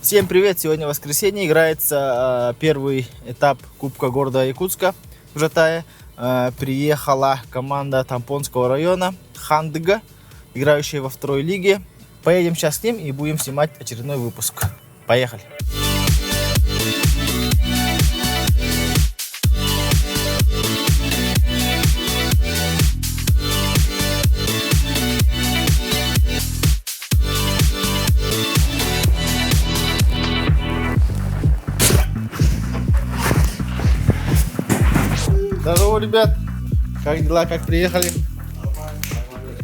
Всем привет! Сегодня воскресенье, играется первый этап Кубка города Якутска в Жатае. Приехала команда Тампонского района Хандыга, играющая во второй лиге. Поедем сейчас с ним и будем снимать очередной выпуск. Поехали! Здорово, ребят! Как дела? Как приехали?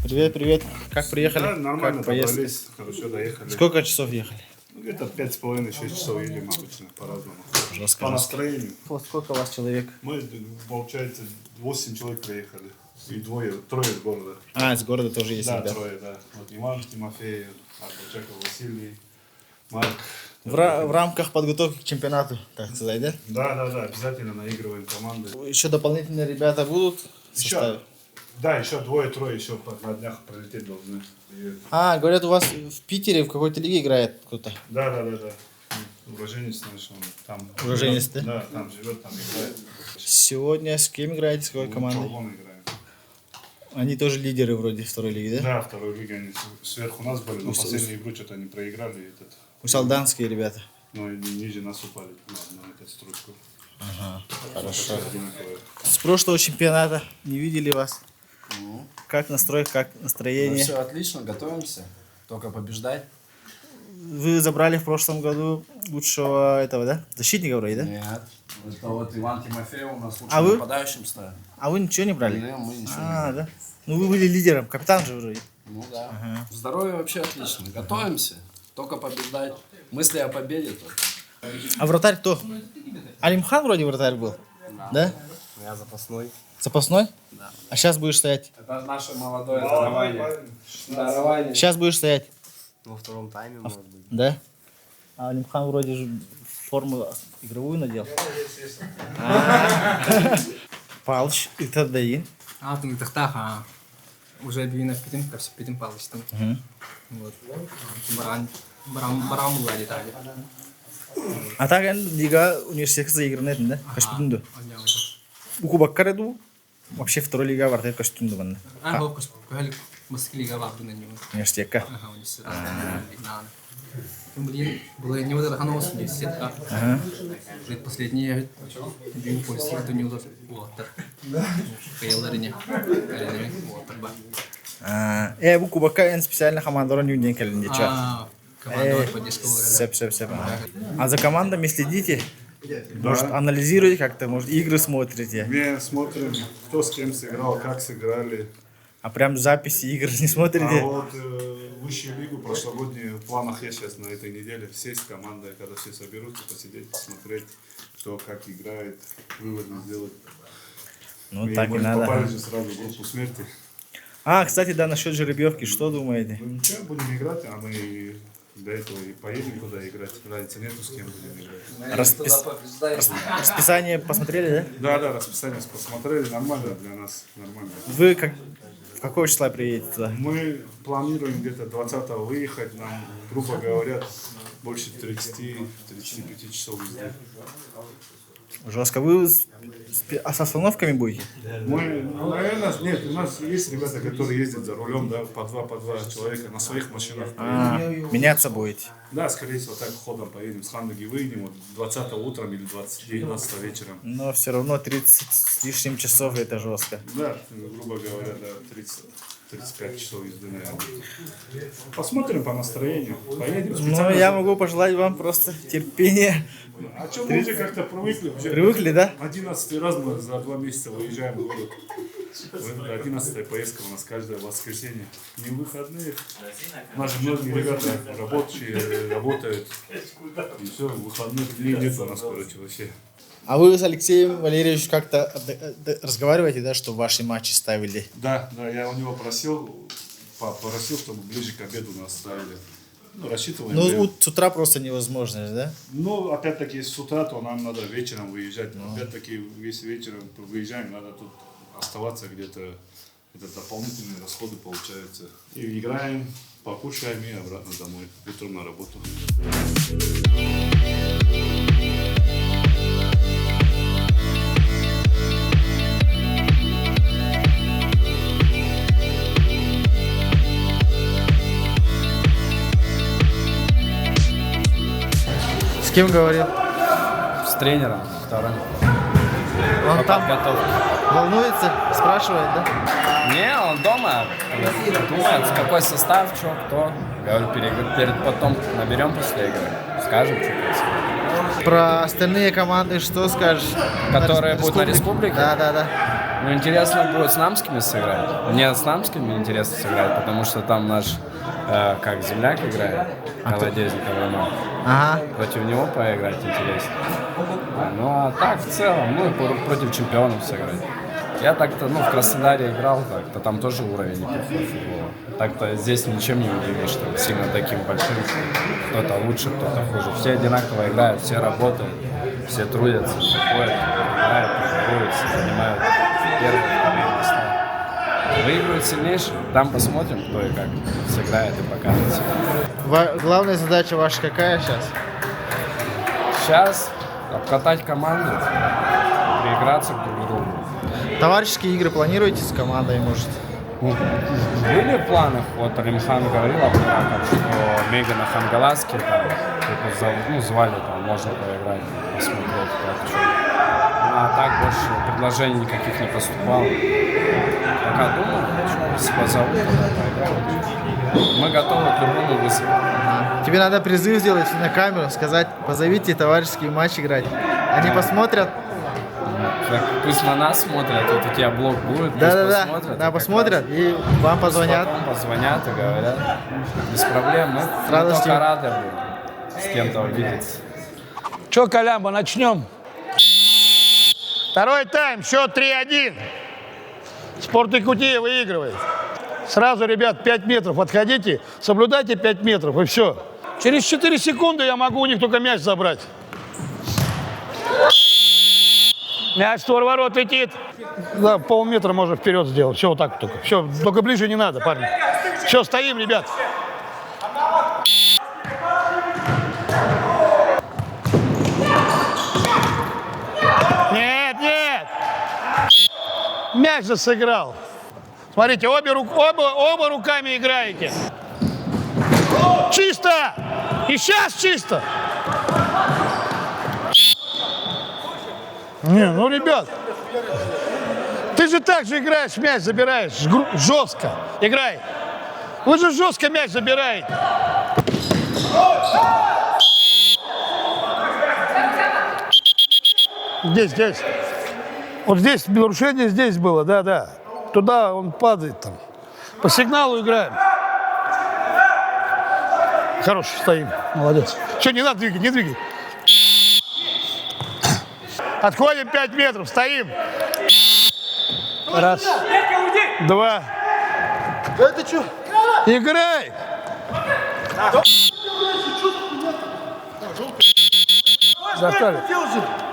Привет, привет! Как приехали? Да, нормально, как поездка? добрались, хорошо доехали. Сколько часов ехали? Где-то 5,5-6 часов едем обычно, по-разному. Жестко, По жестко. настроению. Сколько у вас человек? Мы, получается, 8 человек приехали. И трое из города. Из города тоже есть, Да, ребят. трое, да. Вот Иван Тимофеев, Арбачаков Василий, Марк. В рамках подготовки к чемпионату, так сказать, да? Да, обязательно наигрываем команды. Еще дополнительные ребята будут в составе? Еще двое-трое еще на днях пролететь должны. Говорят, у вас в Питере в какой-то лиге играет кто-то. Да. Уроженец наш, он там. Уроженец, живет. да? Да, там живет, там играет. Сегодня с кем играете, с какой командой? Чулгон играем. Они тоже лидеры вроде второй лиги, да? Да, второй лиги они сверху нас были, но последнюю игру что-то они проиграли. Усалданские ребята. Но ниже нас упали на эту строчку. Хорошо. Одинаковые. С прошлого чемпионата не видели вас? Как настрой, как настроение? Все отлично, готовимся. Только побеждать. Вы забрали в прошлом году лучшего этого, да? Защитника вроде, да? Нет. Это вот Иван Тимофеев у нас А лучшим вы? нападающим стоит. А вы ничего не брали? Не, мы ничего не Да? Ну вы были лидером, капитан же вроде. Ну да. Здоровье вообще отлично. Готовимся. Только побеждать. Мысли о победе только. А вратарь кто? Алимхан вроде вратарь был. Да? Я запасной. Запасной? Да. А сейчас будешь стоять? Это наше молодое дарование. Сейчас будешь стоять? Во втором тайме, может быть. Да? А Алимхан вроде же форму игровую надел. Палыч, это Даин. Алтын тахтаха уже бина питим, как питим палочтым. Вот. Барам була детали. А так лига университет заигранный, да? Кашпитунду. Укубаккар иду. Вообще второй лига вартает Кашпитунду банда. Хокус, кухали маскилига вабду на него. Университетка. Университет. Блин, было не вот это ханос университетка. Последние бил польский, это не удалось. Вот. Каяларине. Вот. Bu Кубака специально командора не день калинде. Командор по диску. Сеп. А за командами следите? Может, анализируете как-то, может, игры смотрите? Мы смотрим, кто с кем сыграл, как сыграли. А прям записи игр не А смотрите? вот высшую лигу прошлогоднюю в планах есть сейчас на этой неделе. Сесть с командой, когда все соберутся, посидеть, посмотреть, кто как играет, выводы сделать. Ну, так и мы надо. попали же сразу в группу смерти. Кстати, да, насчет жеребьевки, что думаете? Ну ничего, будем играть, а мы до этого и поедем куда играть. Разницы нету, с кем будем играть. Расписание посмотрели, да? Да, расписание посмотрели, нормально для нас, нормально. Вы в какого числа приедете туда? Мы планируем где-то 20-го выехать, нам, грубо говоря, больше 30-35 часов езды. Жестко. Вы с остановками будете? Мы, наверное, нет, у нас есть ребята, которые ездят за рулем, да, по два человека на своих машинах. Меняться будете? Да, скорее всего, так ходом поедем, с Хандыги выйдем, вот 20 утром или 19 вечером. Но все равно 30 с лишним часов это жестко. Да, грубо говоря, да, 35 часов езды, наверное. Посмотрим по настроению, поедем специально. Ну, я могу пожелать вам просто терпения. А что, мы уже как-то привыкли. Привыкли, да? 11-й раз мы за 2 месяца выезжаем в город. 11-я поездка у нас каждое воскресенье. Не выходные. У нас же многие ребята рабочие, работают. И все, выходных дней нет у нас, короче, вообще. А вы с Алексеем Валерьевичем как-то разговариваете, да, что ваши матчи ставили? Да, я у него просил, чтобы ближе к обеду нас ставили. Ну, рассчитываем. Ну, с утра просто невозможно, да? Ну, опять-таки, если с утра, то нам надо вечером выезжать. Опять-таки, если вечером выезжаем, надо тут оставаться где-то. Это дополнительные расходы получаются. И играем, покушаем и обратно домой. Утром на работу. кем говорил? С тренером вторым. Он там Подготовка. волнуется, спрашивает, да? Не, он дома думает, какой состав, что, кто. Говорю, потом наберем после игры. Скажем, что происходит. Про остальные команды что скажешь? Которые будут на республике? Да. Ну, интересно будет с намскими сыграть. Мне с намскими интересно сыграть, потому что там наш, как земляк играет, Колодезников Роман. Ага. Против него поиграть интересно. Ну, а так, в целом, ну, и против чемпионов сыграть. Я так-то, в Краснодаре играл, так-то там тоже уровень неплохой футбола. Так-то здесь ничем не удивишь, что сильно таким большим. Кто-то лучше, кто-то хуже. Все одинаково играют, все работают, все трудятся, приходят, играют, тренируются, занимают первые, вторые места. Выигрывают сильнейшие, там посмотрим, кто и как сыграет и покажет себя. Главная задача ваша какая сейчас? Сейчас обкатать команду, прииграться друг к другу. Товарищеские игры планируете с командой, может? Были в планах, вот Алимхан говорил об этом, что Мегана Хангаласки там, звали, там, можно поиграть, посмотреть, как что. А так больше предложений никаких не поступало. Пока думаю, если позовут, тогда поиграть. Мы готовы к любому вызову. Тебе надо призыв сделать на камеру, сказать, позовите товарищеский матч играть. Они посмотрят. Так, пусть на нас смотрят, вот у тебя блог будет, пусть Да, посмотрят. да, посмотрят и вам позвонят. Потом позвонят и говорят, без проблем, мы радостью. только рады будем с кем-то увидеться. Че, Колямба, начнем? Второй тайм, счет 3-1. Спорт Якутия выигрывает. Сразу, ребят, 5 метров отходите, соблюдайте 5 метров и все. Через 4 секунды я могу у них только мяч забрать. Мяч в створ ворот летит. Да, полметра можно вперед сделать. Все вот так только. Все, только ближе не надо, парни. Все, стоим, ребят. Нет. Мяч же сыграл. Смотрите, оба руками играете. Чисто! И сейчас чисто! Не, ну, ребят, ты же так же играешь, мяч забираешь, жестко играй. Вы же жестко мяч забираете. Здесь. Вот здесь нарушение здесь было, да. Туда он падает там. По сигналу играем. Хорош, стоим, молодец. Все, не надо двигать, не двигай. Отходим 5 метров, стоим. Раз, два. Это что? Играй. Достали.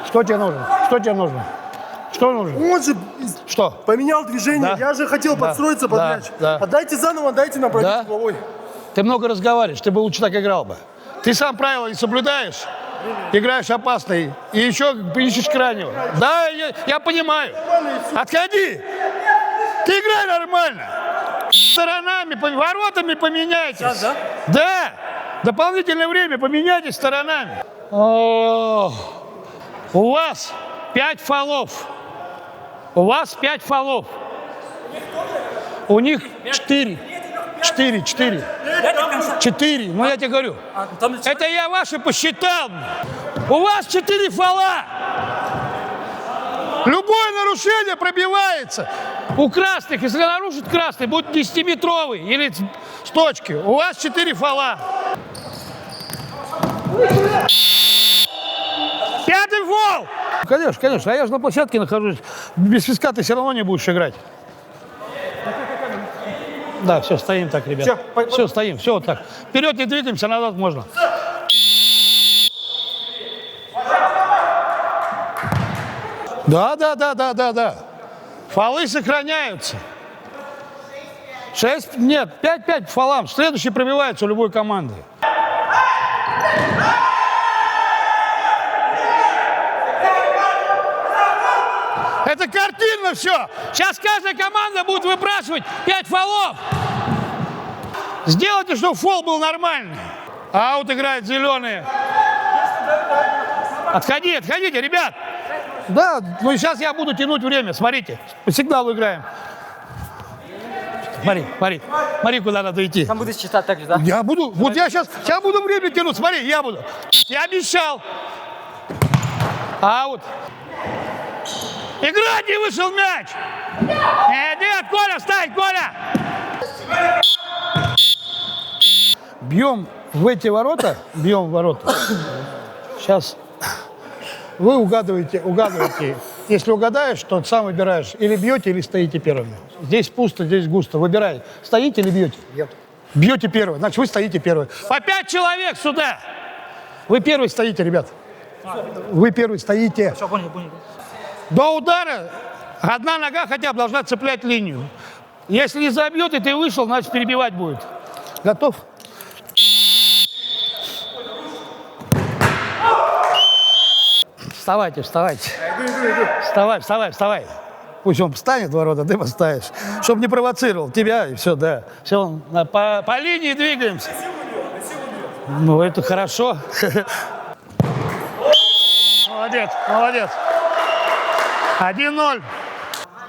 Что тебе нужно? Что нужно? Он же Что? поменял движение. Да. Я же хотел Да. подстроиться под Да. мяч. Да. Отдайте заново, дайте нам пробить Да? головой. Ты много разговариваешь, ты бы лучше так играл бы. Ты сам правила не соблюдаешь, играешь опасно и еще ищешь крайнего. Да, я понимаю. Отходи. Ты играй нормально. Сторонами, воротами поменяйтесь. Сейчас, да? Да. Дополнительное время поменяйтесь сторонами. О, у вас 5 фолов. У вас 5 фолов. У них 4. 4. Ну, я тебе говорю. Это я ваши посчитал. У вас 4 фола. Любое нарушение пробивается. У красных, если нарушит красный, будет 10-метровый или с точки. У вас 4 фола. 5-й фол. Конечно. А я же на площадке нахожусь. Без свистка ты все равно не будешь играть. Да, все, стоим так, ребят. Все, стоим, все вот так. Вперед не двигаемся, назад можно. Да. Фолы сохраняются. 5 по фолам. Следующий пробивается у любой команды. Это картинно все. Сейчас каждая команда будет выпрашивать 5 фолов. Сделайте, чтобы фол был нормальный. Аут играет зеленые. Отходите, ребят. Да, ну и сейчас я буду тянуть время, смотрите. По сигналу играем. Смотри, куда надо идти. Там будешь читать так же, да? Я буду, вот я сейчас буду время тянуть, смотри, я буду. Я обещал. Аут. Играть не вышел мяч. Нет, Коля, встань, Коля. Бьем в эти ворота, бьем в ворота. Сейчас вы угадываете. Если угадаешь, то сам выбираешь. Или бьете, или стоите первыми. Здесь пусто, здесь густо. Выбирай. Стоите или бьете? Бьете первый. Значит, вы стоите первый. По 5 человек сюда. Вы первый стоите, ребят. Вы первый стоите. Все, понял. До удара одна нога хотя бы должна цеплять линию. Если не забьет, и ты вышел, значит, перебивать будет. Готов? Вставайте. Вставай. Пусть он встанет в ворота, ты поставишь. Чтобы не провоцировал тебя, и все, да. Все, по линии двигаемся. Ну, это хорошо. Молодец. 1-0.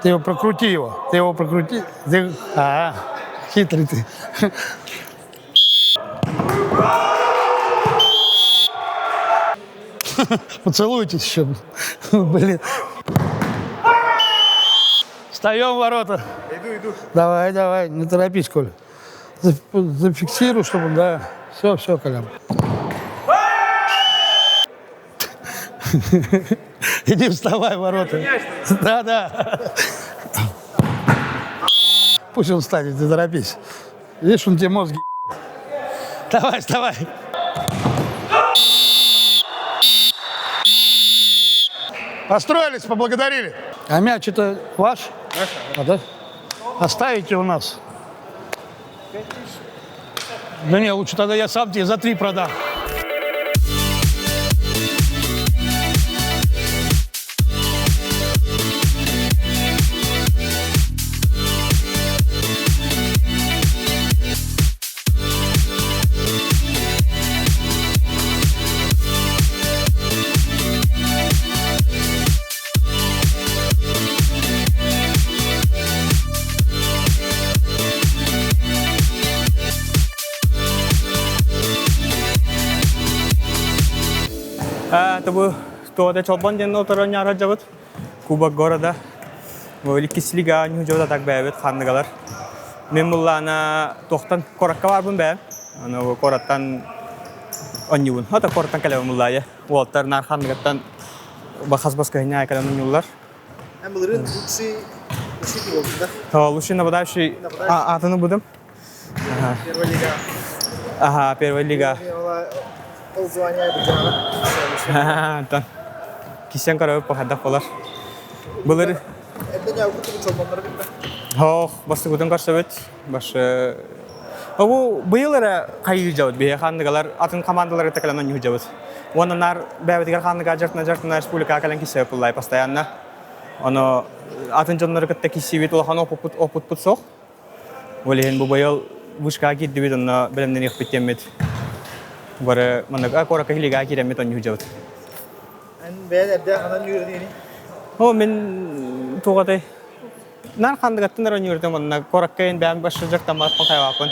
Ты его прокрути. Хитрый ты. Поцелуйтесь еще. Блин. Встаем в ворота. Иду. Давай, не торопись, Коля. Зафиксируй, чтобы, да. Все, Коля. Иди вставай в ворота. Да. Пусть он встанет, не торопись. Видишь, он тебе мозги. Давай, вставай. Построились, поблагодарили. А мяч это ваш? А, да? Оставите у нас. Да не, лучше тогда я сам тебе за 3 продам. Табу тода чолбон ден отуран яра жабыт. Кубок города. Великис лига нюжода так бәбет ханныгалар. Мен буллана тоқтан коракка барбын бәм. Аны кораттан онюн. Хата кораттан калабын буллая. Уолтар нар ханныгаттан бахас баскайна калабын юллар. Амлырын лучший болду да. То лучший нападающий атыны будем. Первая лига. Ага, первая лига. Ол звания бужана. Кисен карабы пахадда болар. Булар Это не аугуту чолбондар бит. Хох, басты гудын карсабет. Башы Абу быйылара кайы жабыт. Бе хандыгалар атын командалары текелен ню жабыт. Оннар бәбетигер хандыга жартна республика кален кисе пуллай постоянно. Оно атын жоннары кетте кисибит улахан опут путсох. Олен бу быйыл вышка кидди бит онна белемден их биттемет. Бары мана корака хилига киремет ню жабыт. Ан бәдә ана нюрдени. О мен тугатай. Нар хандыгаттан ара нюрдем онна кораккайын бәм башы жактан барып кайвапын.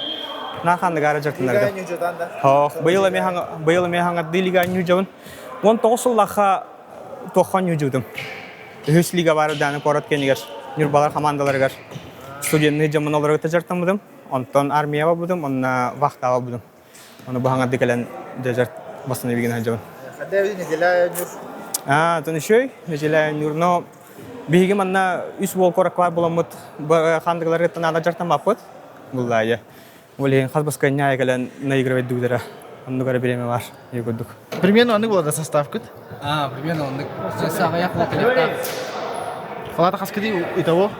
Нар хандыгара жактанарда. Лига нюжодан да. Хох, быйыл ме ханга дилига нюжабын. 19 лаха тохан нюжудым. Хөс лига бары даны корат кенигер. Нюрбалар командаларыгар. Студентный жаман оларга тажартам будым. Онтон армияга будым, онна вахтага будым. Оны баханга дикелен дежарт басына билген хажабын. Хадда неделя нюр. Тонышой, неделя нюр, но биги манна үс бол кораквар буламыт хандыгалар тана жартам апыт. Буллая. Олен хазбаска няя келен наигрывать дудера. Онны гара береме бар. Егодук. Примерно аны была составка. Примерно он сага яхла келепта. Халата хаскади итого.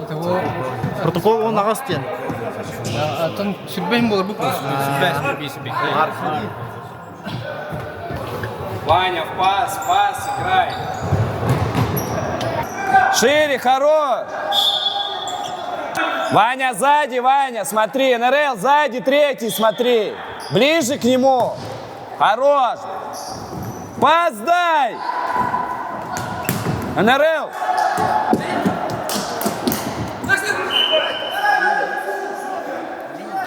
Итого Протокол он агастен. атын сүрбейм болар бу сүрбейм. Ваня, в пас, играй. Шире, хорош. Ваня, сзади, Ваня, смотри. НРЛ, сзади, третий, смотри. Ближе к нему. Хорош! Пас дай! НРЛ!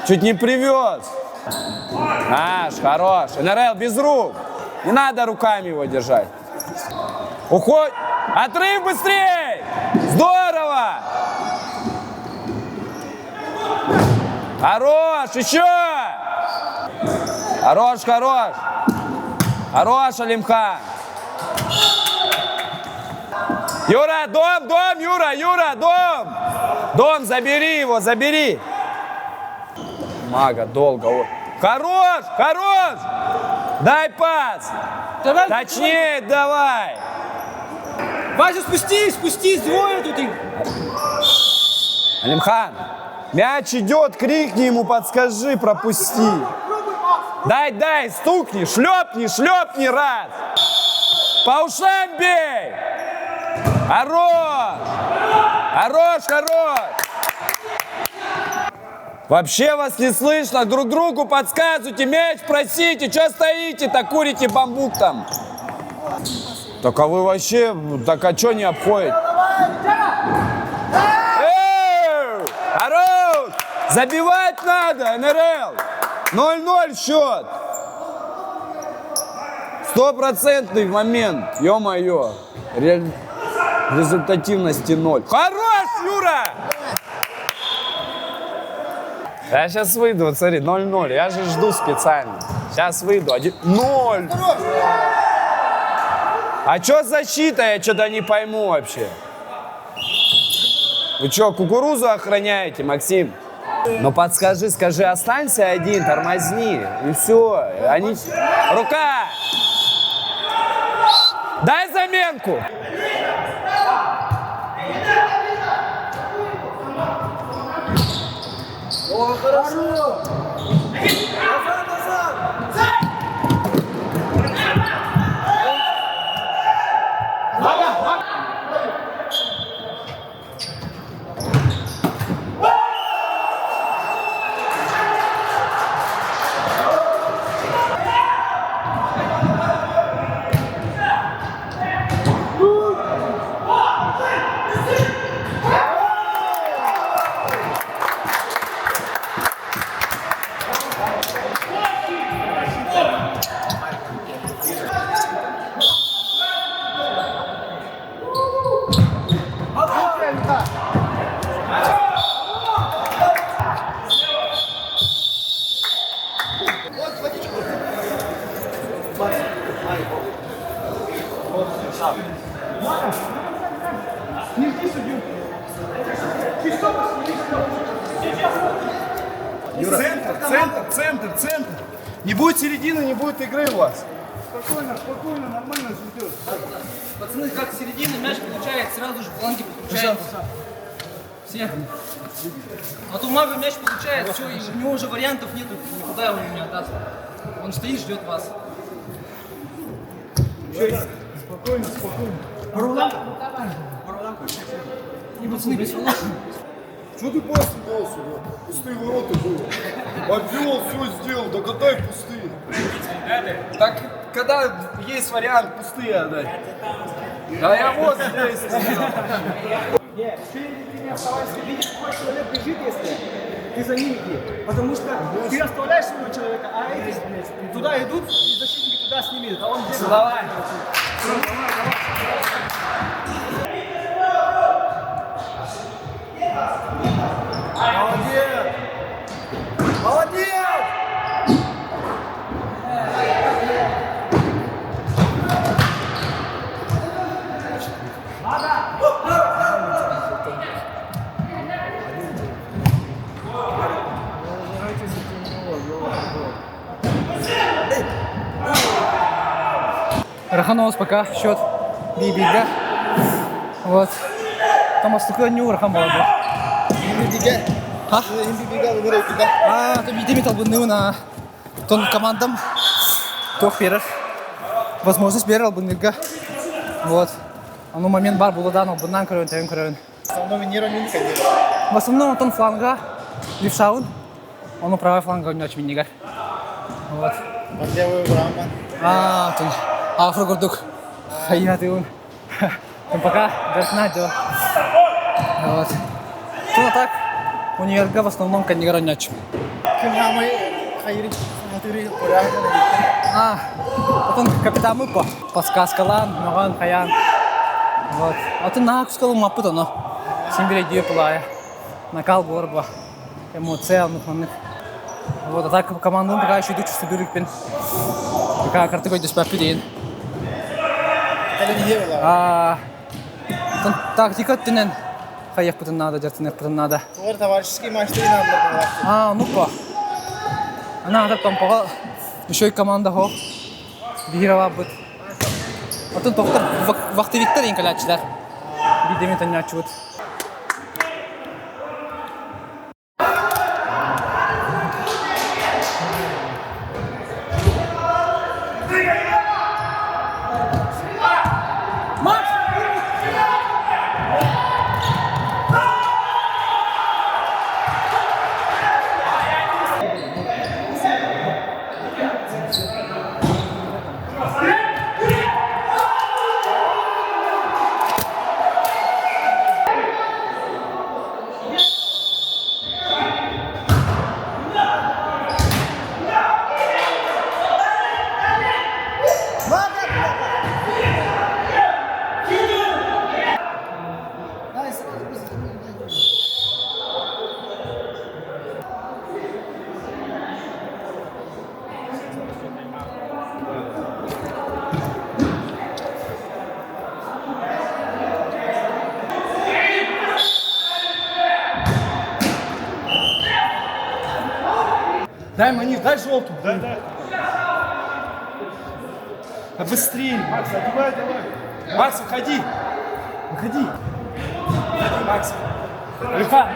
Чуть не привез. Наш, хорош. НРЛ без рук. Не надо руками его держать. Уходь. Отрыв быстрей! Здорово! Хорош, еще! Хорош, хорош! Хорош, Алимхан! Юра, дом, Юра, дом! Дом, забери его, забери! Мага, долго. Ой. Хорош! Дай пас! Точнее, давай! Вася, спустись, двое тут их. Алимхан, мяч идет, крикни ему, подскажи, пропусти. Дай, стукни, шлепни раз. По ушам бей. Хорош. Вообще вас не слышно, друг другу подсказывайте, мяч просите, что стоите-то, курите бамбук там? Так а вы вообще, так а что не обходите? Хорош! Забивать надо, НРЛ! 0-0 счет! 100% момент, ё-моё! Результативности 0. Хорош, Юра! Я сейчас выйду, вот смотри, 0-0. Я же жду специально. Сейчас выйду, 1-0. А что защита? Я что-то не пойму вообще. Вы что, кукурузу охраняете, Максим? Ну скажи, останься один, тормозни. И все. Они... Рука! Дай заменку! О, хорошо! Центр. Не будет середины, не будет игры у вас. Спокойно, нормально все идет. Пацаны, как с середины мяч получает, сразу же фланги подключаются. Все. А то мага мяч получает, все, и у него уже вариантов нету, никуда его не отдаст. Он стоит, ждет вас. Спокойно. И пацаны без фолов. Что ты пас дал сюда? Пустые ворота были. Обвел, все сделал, да катай пустые. Так, когда есть вариант пустые отдать? Да я вот здесь. Нет, ты не оставайся. Видишь, какой человек бежит, если ты за ним иди. Потому что ты оставляешь своего человека, а эти туда идут, и защитники туда с ними идут. А он здесь. Давай. Молодец! Раханов пока счет бибига. Вот. Там остыклы не урахам было. Видимо, был на тон командам. Тох первых. Возможность берал бы нельга. Вот. А ну момент бар был дан, был нанкровен, таймкровен. В основном тон фланга, левшаун. Он правый фланга у него очень Вот. Под левую Брауман. Тун. Афро Гурдук. Хайяты он. Тун пока жертна дело. Вот. Тун а так. Универга в основном кандидат нячу. Кемамы хайри хатыри порядок. Потом капитан Мупа. Подсказкалан, Ноган, Хаян. Вот. А ты на сказал мапу-то, но. Симбире дьюплая. Накал борьба. Эмоция, муханных. Вот, а так команду пока еще идут чувство бюрикпин. Пока карты койдешь по пидин. Это не дело. Тактика тенен. Хаяк потом надо, жертвенных потом надо. Твой товарищеский матч ты надо было. Мупа. Она так там пока еще и команда хо. Бигирова будет. А тут доктор вахты Виктор инкалячилар. Бидемет они ачут. Дай Маниш, дай желтую. Дай. Быстрее, Макс, давай. Макс, выходи. Выходи, Макс. Леха.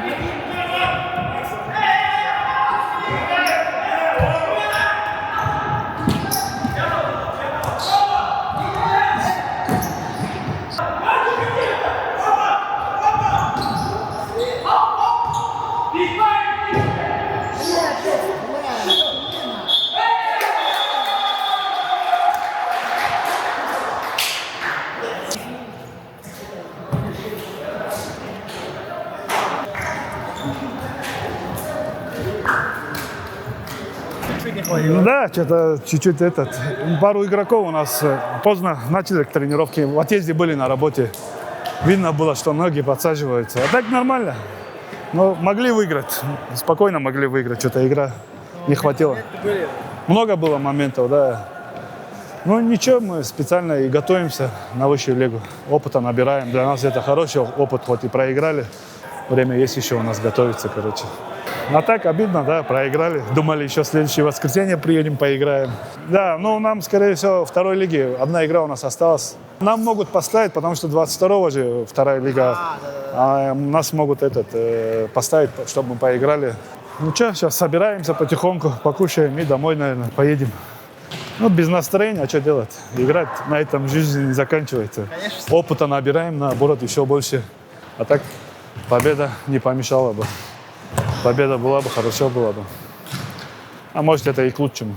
Да, что-то чуть-чуть пару игроков у нас поздно начали к тренировке. В отъезде были на работе. Видно было, что ноги подсаживаются. А так нормально. Но могли выиграть. Спокойно могли выиграть. Что-то игра не хватило. Много было моментов, да. Ну ничего, мы специально и готовимся на высшую лигу. Опыта набираем. Для нас это хороший опыт, хоть и проиграли. Время есть еще у нас готовиться, короче. А так обидно, да, проиграли. Думали, еще в следующее воскресенье приедем, поиграем. Да, ну нам, скорее всего, второй лиги одна игра у нас осталась. Нам могут поставить, потому что 22-го же вторая лига. А нас могут поставить, чтобы мы поиграли. Ну что, сейчас собираемся потихоньку, покушаем и домой, наверное, поедем. Ну, без настроения, а что делать? Играть на этом жизнь не заканчивается. Конечно. Опыта набираем, наоборот, еще больше. А так победа не помешала бы. Победа была бы, хорошо было бы. А может, это и к лучшему,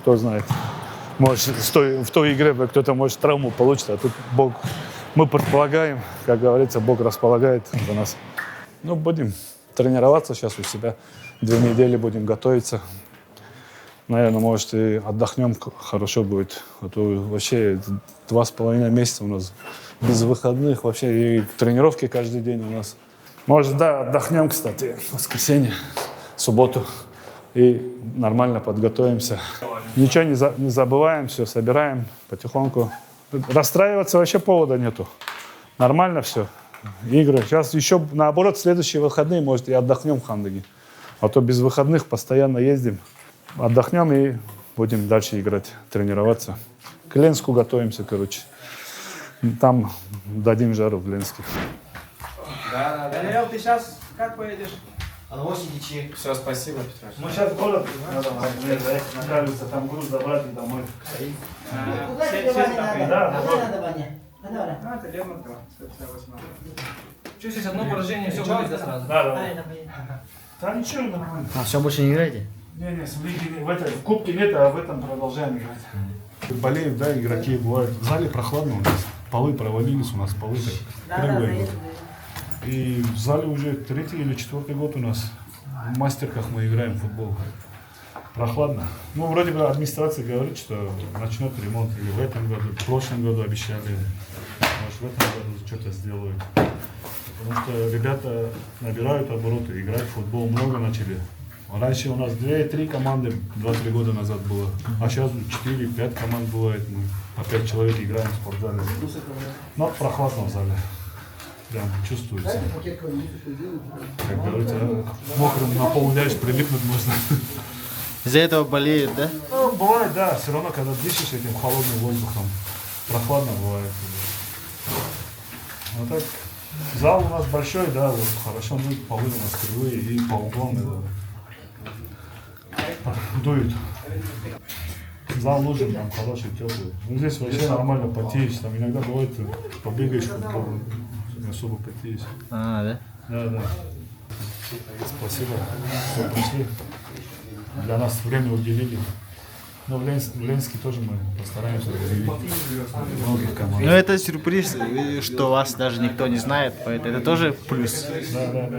кто знает. Может, в той игре кто-то, может, травму получит, а тут Бог, мы предполагаем, как говорится, Бог располагает за нас. Ну, будем тренироваться сейчас у себя. 2 недели будем готовиться. Наверное, может, и отдохнем, хорошо будет. А то вообще 2,5 месяца у нас без выходных, вообще и тренировки каждый день у нас. Может, да, отдохнем, кстати, в воскресенье, субботу. И нормально подготовимся. Ничего не забываем, все собираем потихоньку. Расстраиваться вообще повода нету. Нормально все. Игры. Сейчас еще, наоборот, следующие выходные, может, и отдохнем в Хандыге. А то без выходных постоянно ездим. Отдохнем и будем дальше играть, тренироваться. К Ленску готовимся, короче. Там дадим жару в Ленске. Даниэл, ты сейчас как поедешь? Все, спасибо, Петрович. Мы сейчас в город надо на Калюце, там груз забрать и домой. Это Лермонтова. Чуть-чуть одно поражение, все будет сразу. Да. Да ничего, нормально. А, все, больше не играете? Не, в Кубке нет, а в этом продолжаем играть. Болеют, да, игроки бывают. В зале прохладно у нас. Полы провалились у нас, полы так кривые. И в зале уже 3-й или 4-й год у нас. В мастерках мы играем в футбол. Прохладно. Ну, вроде бы администрация говорит, что начнет ремонт. Или в этом году, в прошлом году обещали. Может, в этом году что-то сделают. Потому что ребята набирают обороты, играть в футбол много начали. Раньше у нас 2-3 команды 2-3 года назад было, а сейчас 4-5 команд бывает, мы по 5 человек играем в спортзале. Но прохладно в зале, прям чувствуется. Как говорится, мокрым на пол ляжешь, прилипнуть можно. Из-за этого болеют, да? Ну, бывает, да, все равно, когда дышишь этим холодным воздухом, прохладно бывает. А так, зал у нас большой, да, вот хорошо, ну, полы у нас кривые и по углам это дует. Зал нужен, там хороший, теплый. Ну, здесь вообще нормально потеешь, там иногда бывает, побегаешь в футбол, не особо потеешь. Да? Да, да. Спасибо, что пришли. Для нас время уделили. Но в Ленске тоже мы постараемся развивать многих команд. Ну это сюрприз, что вас даже никто не знает, поэтому это тоже плюс. Да.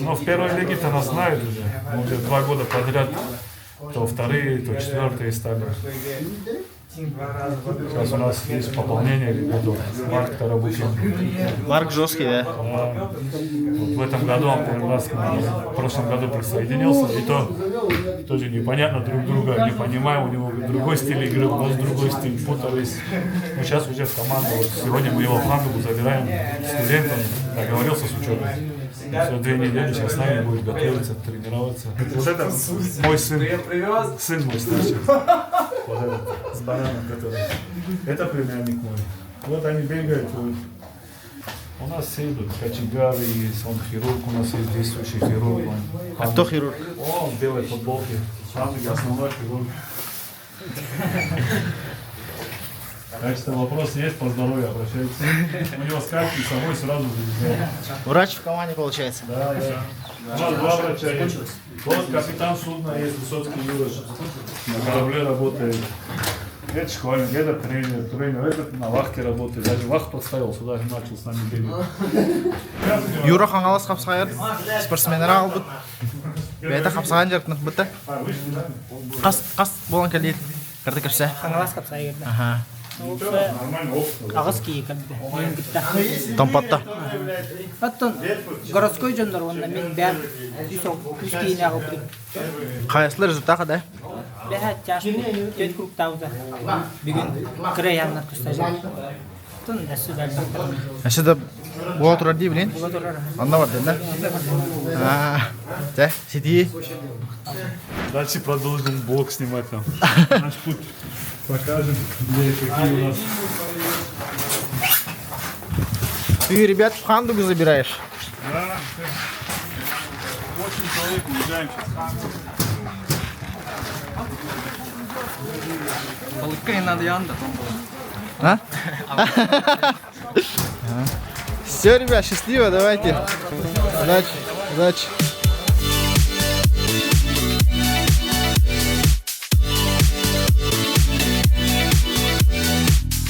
Но в первой лиге-то нас знают уже. Мы уже 2 года подряд то вторые, то четвертые стали. Сейчас у нас есть пополнение ребятов. Марк Тарабухин. Марк жесткий, да? Вот в этом году он первый раз к нам, в прошлом году присоединился, и то тоже непонятно друг друга, не понимаем, у него другой стиль игры, у нас другой стиль, путались. Но сейчас уже в команду, вот сегодня мы его в Хандугу забираем, студентом, договорился с учебой. Все 2 недели сейчас с нами будет готовиться, тренироваться. Вот это мой сын мой старший. Вот этот, с бананом, который. Это племянник мой. Вот они бегают. Вот. У нас все идут. Кочегары есть, он хирург, у нас есть действующий хирург. А кто хирург? Он в белой футболке. Самый основной хирург. Так что вопрос есть по здоровью, обращайтесь. У него скальпель с собой сразу завезем. Врач в команде получается. Да. У нас 2 врача есть. Вот капитан судна есть, Высоцкий Юрий. На корабле работает. Это школьник, это тренер, этот на вахте работает. Даже вахт подставил сюда и начал с нами бегать. Юра хангалас хапсагар, спортсменер албыт. Бета хапсаган жаркнық бітті. Қас болған кәлейді. Кірді кірсе. Хангалас капсайыр. Ага. Нормально опыт. Ағыз кейі кәлді. Тампатта. Оттон городской жондар онда мен бәр үз кейіне ағып кеп. Қайсылы результаты, да? Бәхәт жашын төт күріп тауды. Бүгін кірі янлар күсті жар. Оттон дәсі бәлді. Әшеді бола тұрар дей білейін? Бұға тұрар. Анда бар деді, да? Сиди. Дальше продолжим блог снимать там. Наш путь покажем, где какие у нас. Ты ребят в Хандугу забираешь? Да. 8 человек уезжаем сейчас. Балыкка надо янда. А? Все, ребят, счастливо, давайте. Удачи.